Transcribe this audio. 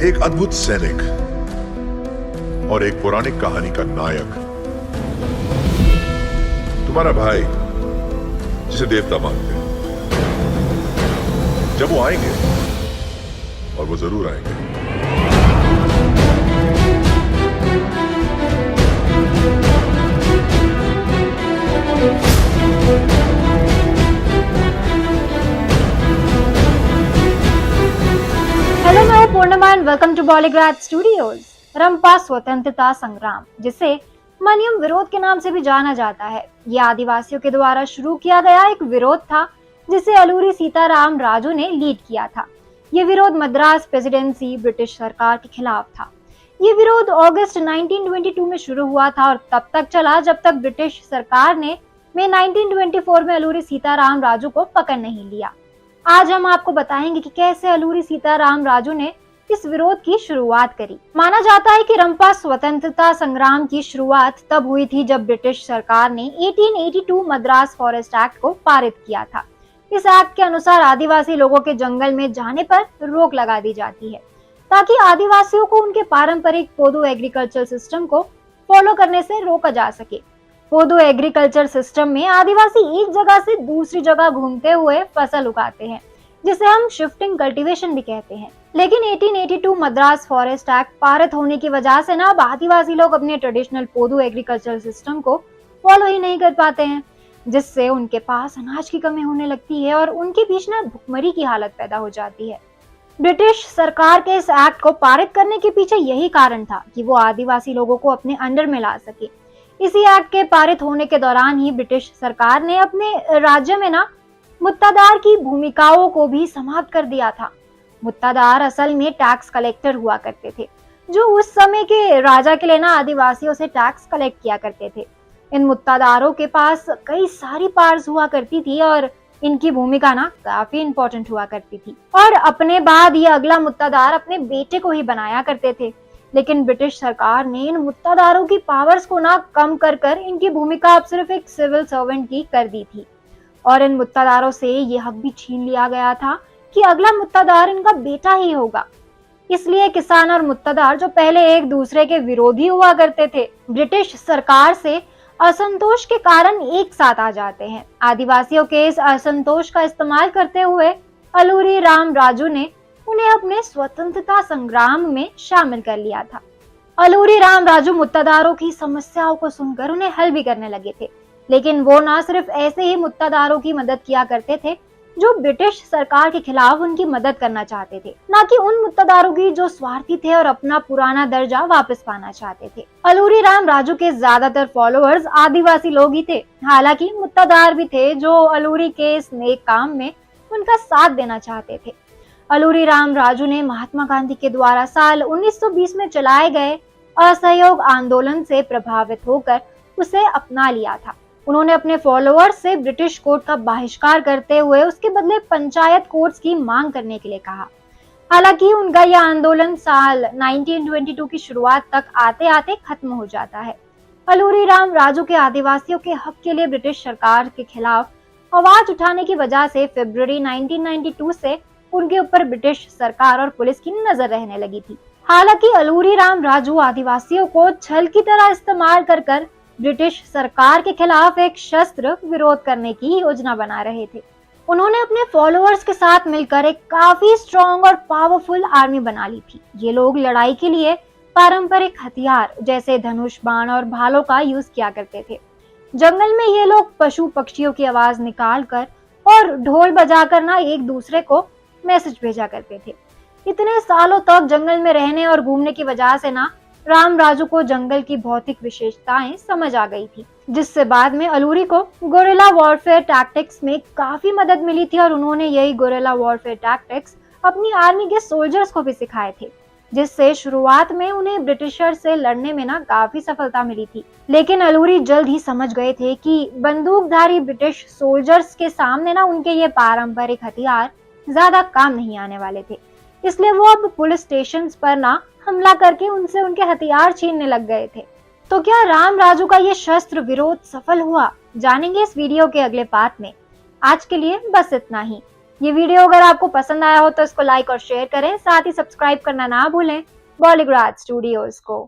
एक अद्भुत सैनिक और एक पौराणिक कहानी का नायक, तुम्हारा भाई जिसे देवता मानते हैं। जब वो आएंगे, और वो जरूर आएंगे, हेलो, मैं हूं Purnima and welcome to Bollygrad studios. Rampa स्वतंत्रता संग्राम, जिसे मनियम विरोध के नाम से भी जाना जाता है, ये आदिवासियों के द्वारा शुरू किया गया एक विरोध था जिसे अलूरी सीताराम राजू ने लीड किया था। ये विरोध मद्रास प्रेसिडेंसी ब्रिटिश सरकार के खिलाफ था। ये विरोध अगस्त 1922 में शुरू हुआ था और तब तक चला जब तक ब्रिटिश सरकार ने मई 1924 में अलूरी सीताराम राजू को पकड़ नहीं लिया। आज हम आपको बताएंगे कि कैसे अलूरी सीताराम राजू ने इस विरोध की शुरुआत करी। माना जाता है कि रंपा स्वतंत्रता संग्राम की शुरुआत तब हुई थी जब ब्रिटिश सरकार ने 1882 मद्रास फॉरेस्ट एक्ट को पारित किया था। इस एक्ट के अनुसार आदिवासी लोगों के जंगल में जाने पर रोक लगा दी जाती है ताकि आदिवासियों को उनके पारंपरिक पोदो एग्रीकल्चर सिस्टम को फॉलो करने से रोका जा सके। पोदो एग्रीकल्चर सिस्टम में आदिवासी एक जगह से दूसरी जगह घूमते हुए फसल उगाते हैं, जिसे हम शिफ्टिंग कल्टीवेशन भी कहते हैं। लेकिन 1882 मद्रास फॉरेस्ट एक्ट पारित होने की वजह से ना अब आदिवासी लोग अपने ट्रेडिशनल पोदो एग्रीकल्चर सिस्टम को फॉलो ही नहीं कर पाते हैं, जिससे उनके पास अनाज की कमी होने लगती है और उनके बीच ना भुखमरी की हालत पैदा हो जाती है। ब्रिटिश सरकार के इस एक्ट को पारित करने के पीछे यही कारण था कि वो आदिवासी लोगों को अपने अंडर में ला सके। इसी एक्ट के पारित होने के दौरान ही ब्रिटिश सरकार ने अपने राज्य में ना मुत्तादार की भूमिकाओं को भी समाप्त कर दिया था। मुत्तादार असल में टैक्स कलेक्टर हुआ करते थे, जो उस समय के राजा के लिए ना आदिवासियों से टैक्स कलेक्ट किया करते थे। इन मुत्तादारों के पास कई सारी पावर्स हुआ करती थी और इनकी भूमिका ना काफी इंपॉर्टेंट हुआ करती थी और अपने बाद ये अगला मुत्तादार अपने बेटे को ही बनाया करते थे। लेकिन ब्रिटिश सरकार ने इन मुत्तादारों की पावर्स को ना कम कर इनकी भूमिका अब सिर्फ एक सिविल सर्वेंट की कर दी थी और इन मुत्तादारों से ये हक भी छीन लिया गया था कि अगला मुत्तादार इनका बेटा ही होगा। इसलिए किसान और मुत्तादार, जो पहले एक दूसरे के विरोधी हुआ करते थे, ब्रिटिश सरकार से असंतोष के कारण एक साथ आ जाते हैं। आदिवासियों के इस असंतोष का इस्तेमाल करते हुए अलूरी राम राजू ने उन्हें अपने स्वतंत्रता संग्राम में शामिल कर लिया था। अलूरी राम राजू मुत्तादारों की समस्याओं को सुनकर उन्हें हल भी करने लगे थे, लेकिन वो ना सिर्फ ऐसे ही मुत्तादारों की मदद किया करते थे जो ब्रिटिश सरकार के खिलाफ उनकी मदद करना चाहते थे, ना कि उन मुत्तादारों की जो स्वार्थी थे और अपना पुराना दर्जा वापस पाना चाहते थे। अलूरी राम राजू के ज्यादातर फॉलोअर्स आदिवासी लोग ही थे, हालांकि मुत्तादार भी थे जो अलूरी के इस नेक काम में उनका साथ देना चाहते थे। अलूरी राम राजू ने महात्मा गांधी के द्वारा साल 1920 में चलाए गए असहयोग आंदोलन से प्रभावित होकर उसे अपना लिया था। उन्होंने अपने फॉलोअर्स से ब्रिटिश कोर्ट का बहिष्कार करते हुए उसके बदले पंचायत कोर्ट्स की मांग करने के लिए कहा। हालांकि उनका यह आंदोलन साल 1922 की शुरुआत तक आते आते खत्म हो जाता है। अलूरी राम राजू के आदिवासियों के हक के लिए ब्रिटिश सरकार के खिलाफ आवाज उठाने की वजह से फरवरी 1992 से उनके ऊपर ब्रिटिश सरकार और पुलिस की नजर रहने लगी थी। हालांकि अलूरी राम राजू आदिवासियों को छल की तरह इस्तेमाल कर ब्रिटिश सरकार के खिलाफ एक शस्त्र विरोध करने की योजना बना रहे थे। उन्होंने अपने फॉलोअर्स के साथ मिलकर एक काफी स्ट्रॉन्ग और पावरफुल आर्मी बना ली थी। ये लोग लड़ाई के लिए पारंपरिक हथियार जैसे धनुष, बाण और भालों का यूज किया करते थे। जंगल में ये लोग पशु पक्षियों की आवाज निकाल कर और ढोल बजाकर ना एक दूसरे को मैसेज भेजा करते थे। इतने सालों तक जंगल में रहने और घूमने की वजह से ना राम राजू को जंगल की भौतिक विशेषताएं समझ आ गई थी, जिससे बाद में अलूरी को गोरिल्ला वॉरफेयर टैक्टिक्स में काफी मदद मिली थी और उन्होंने यही गोरिल्ला वॉरफेयर टैक्टिक्स अपनी आर्मी के सोल्जर्स को भी सिखाए थे, जिससे शुरुआत में उन्हें ब्रिटिशर से लड़ने में ना काफी सफलता मिली थी। लेकिन अलूरी जल्द ही समझ गए थे कि बंदूकधारी ब्रिटिश सोल्जर्स के सामने ना उनके ये पारंपरिक हथियार ज्यादा काम नहीं आने वाले थे। इसलिए वो अब पुलिस स्टेशन पर ना हमला करके उनसे उनके हथियार छीनने लग गए थे। तो क्या राम राजू का ये शस्त्र विरोध सफल हुआ? जानेंगे इस वीडियो के अगले पार्ट में। आज के लिए बस इतना ही। ये वीडियो अगर आपको पसंद आया हो तो इसको लाइक और शेयर करें, साथ ही सब्सक्राइब करना ना भूलें बॉलीग्राज स्टूडियोज को।